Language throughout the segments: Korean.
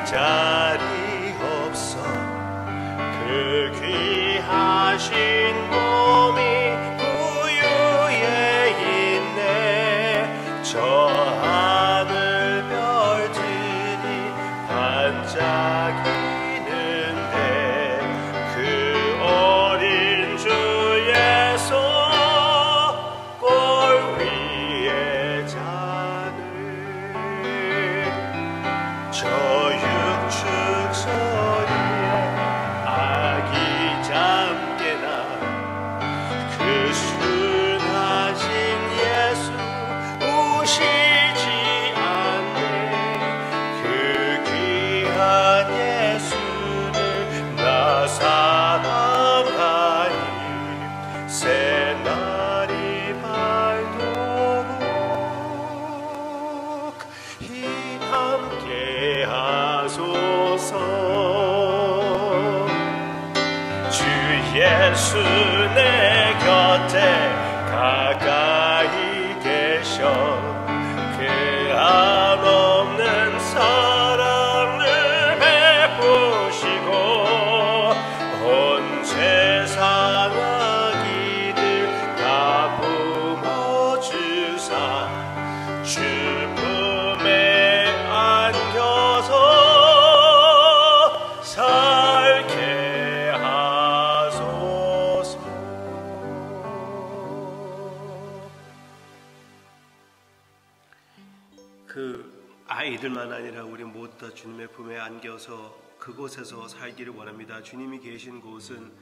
자리 없어 그 귀하신 몸이 우유에 있네. 저 하늘 별들이 반짝이는데 그 어린 주의 손 골 위에 자는 저 육축 소리에 아기 잠깨나 그 순하신 예수 우시지 않네. 그 귀한 예수를 나 사랑하니 새날이 밝도록 이 함께 하소서. 주 예수 내 곁에 가까이 계셔 그 한없는 사랑을 베푸시고 온 세상 악의들 다 품어주사 주 품에 안겨서 살게 하소서. 그 아이들만 아니라 우리 모두 다 주님의 품에 안겨서 그곳에서 살기를 원합니다. 주님이 계신 곳은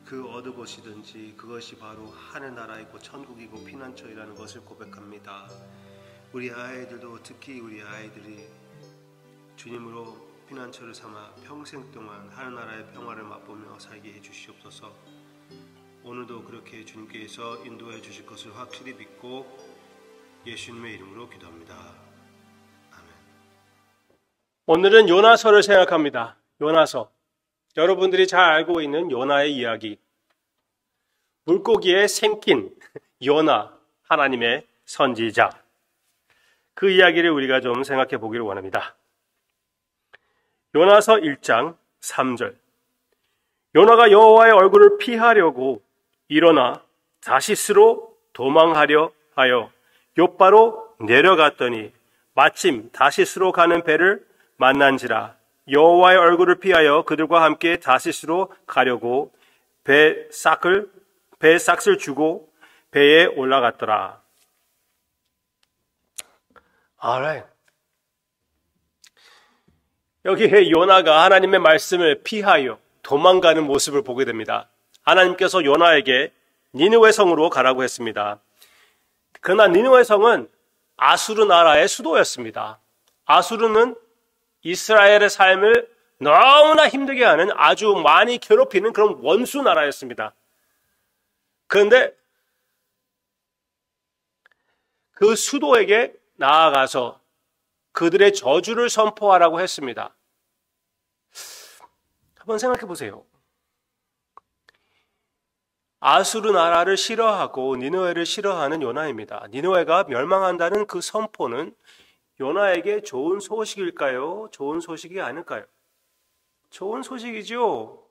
그 어느 곳이든지 그것이 바로 하늘나라이고 천국이고 피난처이라는 것을 고백합니다. 우리 아이들도 특히 우리 아이들이 주님으로 피난처를 삼아 평생 동안 하늘나라의 평화를 맛보며 살게 해주시옵소서. 오늘도 그렇게 주님께서 인도해 주실 것을 확실히 믿고 예수님의 이름으로 기도합니다. 아멘. 오늘은 요나서를 생각합니다. 요나서. 여러분들이 잘 알고 있는 요나의 이야기. 물고기에 생긴 요나, 하나님의 선지자. 그 이야기를 우리가 좀 생각해 보기를 원합니다. 요나서 1장 3절. 요나가 여호와의 얼굴을 피하려고 일어나 다시스로 도망하려 하여 욥바로 내려갔더니 마침 다시스로 가는 배를 만난지라. 여호와의 얼굴을 피하여 그들과 함께 다시스로 가려고 배삭을 주고 배에 올라갔더라. Alright. 여기에 요나가 하나님의 말씀을 피하여 도망가는 모습을 보게 됩니다. 하나님께서 요나에게 니느웨 성으로 가라고 했습니다. 그러나 니느웨 성은 아수르 나라의 수도였습니다. 아수르는 이스라엘의 삶을 너무나 힘들게 하는 아주 많이 괴롭히는 그런 원수 나라였습니다. 그런데 그 수도에게 나아가서 그들의 저주를 선포하라고 했습니다. 한번 생각해 보세요. 아수르 나라를 싫어하고 니느웨를 싫어하는 요나입니다. 니느웨가 멸망한다는 그 선포는 요나에게 좋은 소식일까요? 좋은 소식이 아닐까요? 좋은 소식이죠.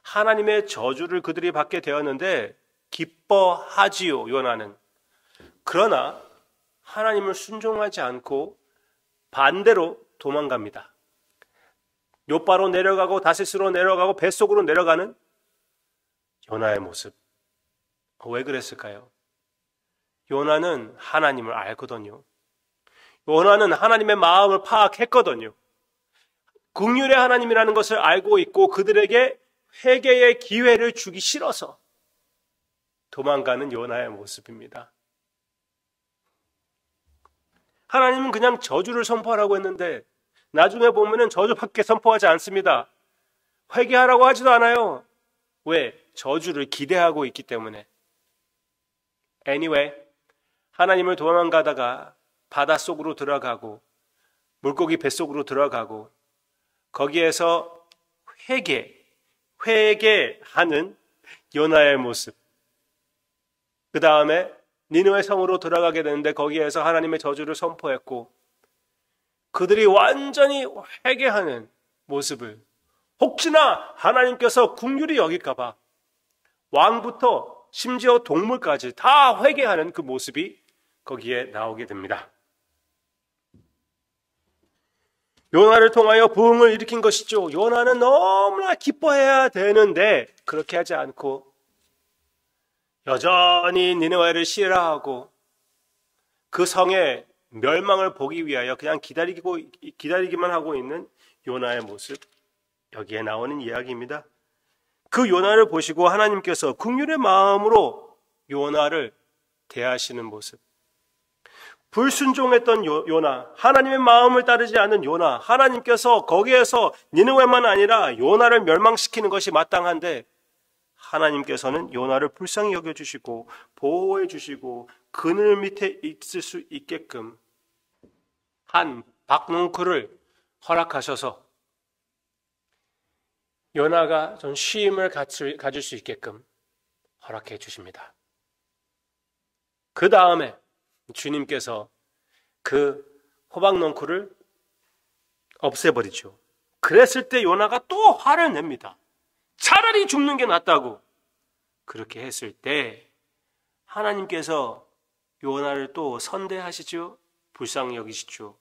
하나님의 저주를 그들이 받게 되었는데 기뻐하지요, 요나는. 그러나 하나님을 순종하지 않고 반대로 도망갑니다. 욥바로 내려가고 다시스로 내려가고 뱃속으로 내려가는 요나의 모습. 왜 그랬을까요? 요나는 하나님을 알거든요. 요나는 하나님의 마음을 파악했거든요. 긍휼의 하나님이라는 것을 알고 있고 그들에게 회개의 기회를 주기 싫어서 도망가는 요나의 모습입니다. 하나님은 그냥 저주를 선포하라고 했는데 나중에 보면은 저주밖에 선포하지 않습니다. 회개하라고 하지도 않아요. 왜? 저주를 기대하고 있기 때문에. Anyway, 하나님을 도망가다가 바닷속으로 들어가고 물고기 뱃속으로 들어가고 거기에서 회개하는 요나의 모습. 그 다음에 니느웨 성으로 들어가게 되는데 거기에서 하나님의 저주를 선포했고 그들이 완전히 회개하는 모습을, 혹시나 하나님께서 긍휼히 여길까 봐 왕부터 심지어 동물까지 다 회개하는 그 모습이 거기에 나오게 됩니다. 요나를 통하여 부흥을 일으킨 것이죠. 요나는 너무나 기뻐해야 되는데 그렇게 하지 않고 여전히 니느웨를 싫어하고 그 성의 멸망을 보기 위하여 그냥 기다리기만 하고 있는 요나의 모습, 여기에 나오는 이야기입니다. 그 요나를 보시고 하나님께서 긍휼의 마음으로 요나를 대하시는 모습, 불순종했던 요나, 하나님의 마음을 따르지 않는 요나, 하나님께서 거기에서 니느웨만 아니라 요나를 멸망시키는 것이 마땅한데 하나님께서는 요나를 불쌍히 여겨주시고 보호해 주시고 그늘 밑에 있을 수 있게끔 한 박농쿨을 허락하셔서 요나가 좀 쉼을 가질 수 있게끔 허락해 주십니다. 그 다음에 주님께서 그 호박넝쿨을 없애버리죠. 그랬을 때 요나가 또 화를 냅니다. 차라리 죽는 게 낫다고. 그렇게 했을 때 하나님께서 요나를 또 선대하시죠. 불쌍히 여기시죠.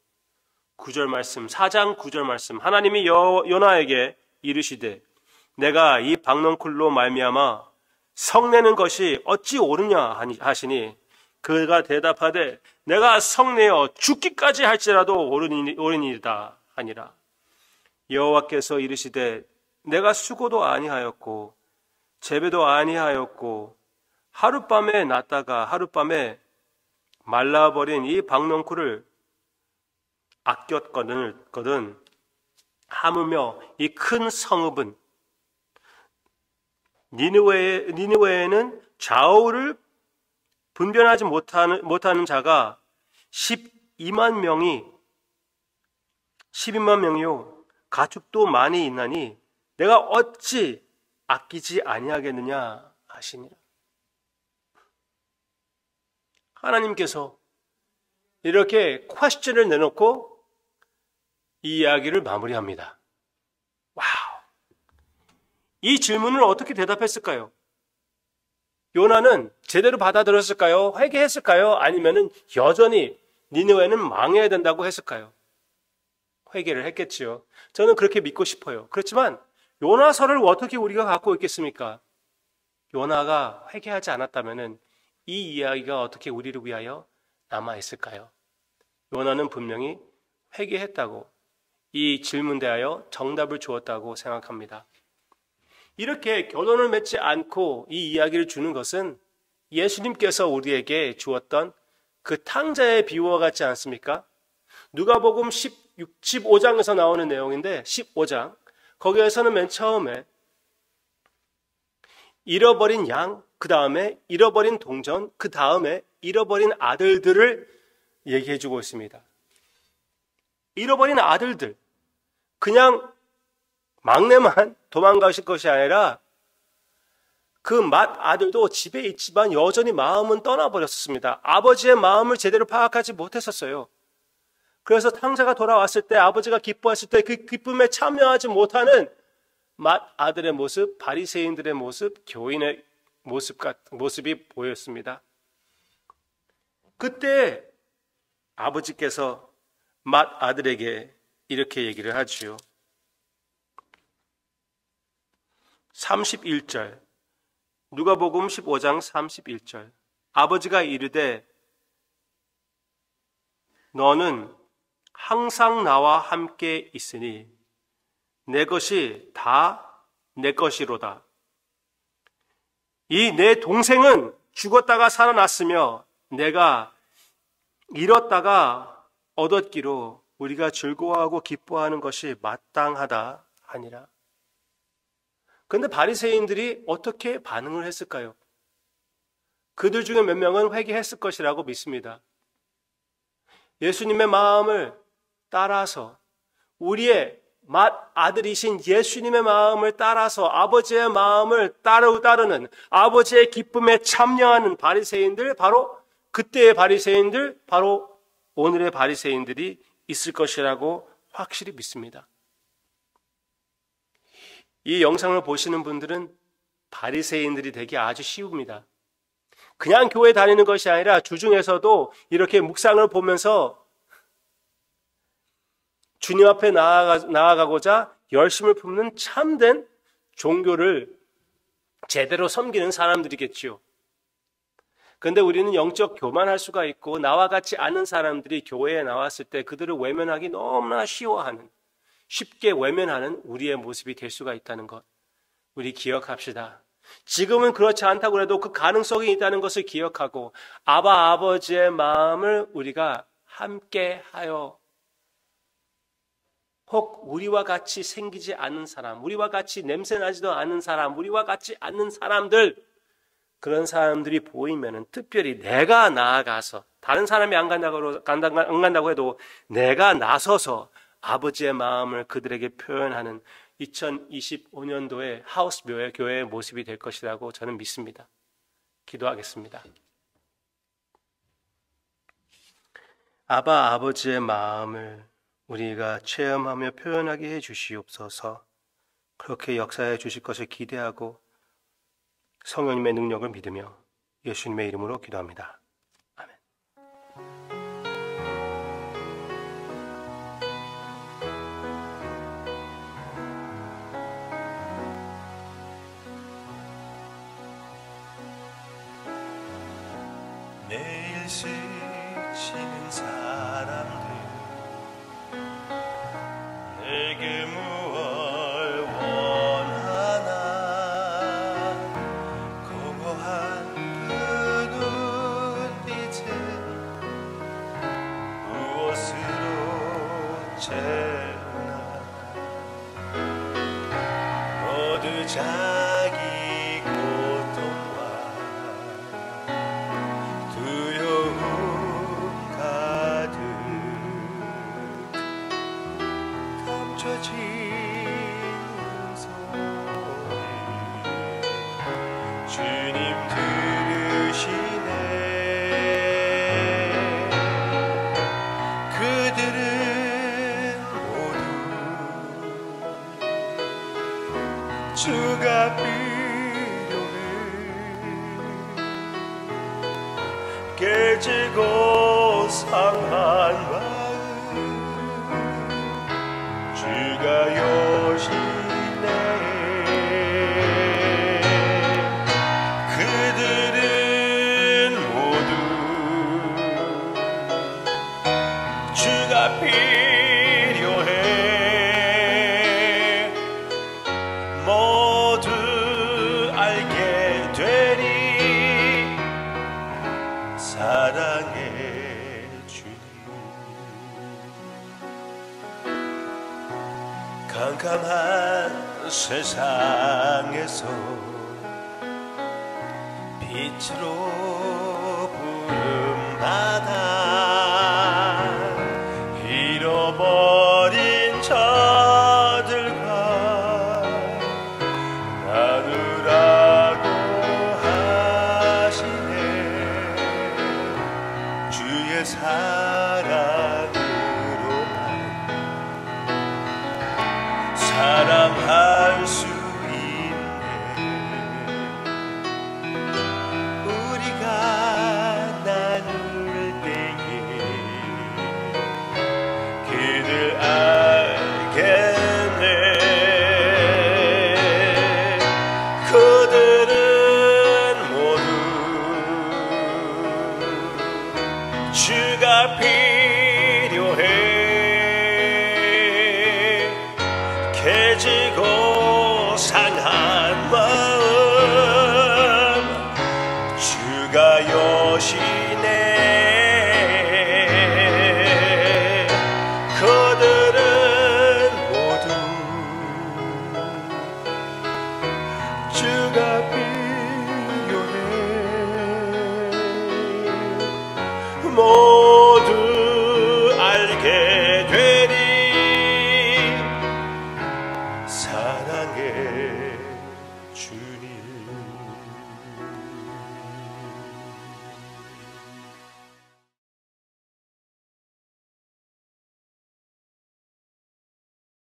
9절 말씀, 4장 9절 말씀, 하나님이 요나에게 이르시되 내가 이 박넝쿨로 말미암아 성내는 것이 어찌 옳으냐 하시니 그가 대답하되 내가 성내어 죽기까지 할지라도 옳으니이다 하니라. 여호와께서 이르시되 내가 수고도 아니하였고 재배도 아니하였고 하룻밤에 났다가 하룻밤에 말라버린 이 박넝쿨을 아꼈거든 하물며 이 큰 성읍은 니느웨에는 좌우를 분별하지 못하는 자가 12만 명이요 가축도 많이 있나니 내가 어찌 아끼지 아니하겠느냐 하시니라. 하나님께서 이렇게 퀘스천을 내놓고 이 이야기를 마무리합니다. 와우! 이 질문을 어떻게 대답했을까요? 요나는 제대로 받아들였을까요? 회개했을까요? 아니면은 여전히 니느웨는 망해야 된다고 했을까요? 회개를 했겠지요. 저는 그렇게 믿고 싶어요. 그렇지만 요나서를 어떻게 우리가 갖고 있겠습니까? 요나가 회개하지 않았다면은 이 이야기가 어떻게 우리를 위하여 남아있을까요? 요나는 분명히 회개했다고, 이 질문 대하여 정답을 주었다고 생각합니다. 이렇게 결론을 맺지 않고 이 이야기를 주는 것은 예수님께서 우리에게 주었던 그 탕자의 비유와 같지 않습니까? 누가복음 15장에서 나오는 내용인데 15장, 거기에서는 맨 처음에 잃어버린 양, 그 다음에 잃어버린 동전, 그 다음에 잃어버린 아들들을 얘기해 주고 있습니다. 잃어버린 아들들, 그냥 막내만 도망가실 것이 아니라 그 맏 아들도 집에 있지만 여전히 마음은 떠나버렸습니다. 아버지의 마음을 제대로 파악하지 못했었어요. 그래서 탕자가 돌아왔을 때, 아버지가 기뻐했을 때 그 기쁨에 참여하지 못하는 맏 아들의 모습, 바리새인들의 모습, 교인의 모습이 보였습니다. 그때 아버지께서 맏 아들에게 이렇게 얘기를 하지요. 31절, 누가복음 15장 31절. 아버지가 이르되 너는 항상 나와 함께 있으니 내 것이 다 내 것이로다. 이 내 동생은 죽었다가 살아났으며 내가 잃었다가 얻었기로 우리가 즐거워하고 기뻐하는 것이 마땅하다 하니라. 그런데 바리새인들이 어떻게 반응을 했을까요? 그들 중에 몇 명은 회개했을 것이라고 믿습니다. 예수님의 마음을 따라서, 우리의 맏 아들이신 예수님의 마음을 따라서 아버지의 마음을 따르는, 아버지의 기쁨에 참여하는 바리새인들, 바로 그때의 바리새인들, 바로 오늘의 바리새인들이 있을 것이라고 확실히 믿습니다. 이 영상을 보시는 분들은 바리새인들이 되기 아주 쉬웁니다. 그냥 교회 다니는 것이 아니라 주중에서도 이렇게 묵상을 보면서 주님 앞에 나아가고자 열심을 품는 참된 종교를 제대로 섬기는 사람들이겠지요. 그런데 우리는 영적 교만할 수가 있고 나와 같지 않은 사람들이 교회에 나왔을 때 그들을 외면하기 너무나 쉽게 외면하는 우리의 모습이 될 수가 있다는 것, 우리 기억합시다. 지금은 그렇지 않다고 해도 그 가능성이 있다는 것을 기억하고 아버지의 마음을 우리가 함께하여 혹 우리와 같이 생기지 않은 사람, 우리와 같이 냄새나지도 않은 사람, 우리와 같지 않은 사람들, 그런 사람들이 보이면은 특별히 내가 나아가서, 다른 사람이 안 간다고 해도 내가 나서서 아버지의 마음을 그들에게 표현하는 2025년도의 하우스 교회의 모습이 될 것이라고 저는 믿습니다. 기도하겠습니다. 아버지의 마음을 우리가 체험하며 표현하게 해 주시옵소서. 그렇게 역사해 주실 것을 기대하고 성령님의 능력을 믿으며 예수님의 이름으로 기도합니다. 아멘. 매일 스치는 사람들 내게 무얼 원하나 공허한 그 눈빛은 무엇으로 채우나 모두 자기 고통과 두려움 가득 감춰진 소리 주님 들으시네. 그들은 모두 주가 필요해. 깨지고 상한 마음 주가 여시네. 그들은 모두 주가 필요해. 모두 알게 되리 사랑의 주님. 캄캄한 세상에서 빛으로 부름받아 잃어버린 저들과 나누라고 하시네. 주의 사랑으로만 사랑할 수 있네. 우리가 나눌 때에 그들 알겠네. 그들은 모두 주가 필요해. 깨지고 상한 마음 주가 여시네. 그들은 모두 주가 필요해. 모두 알게 되리 사랑의 주님.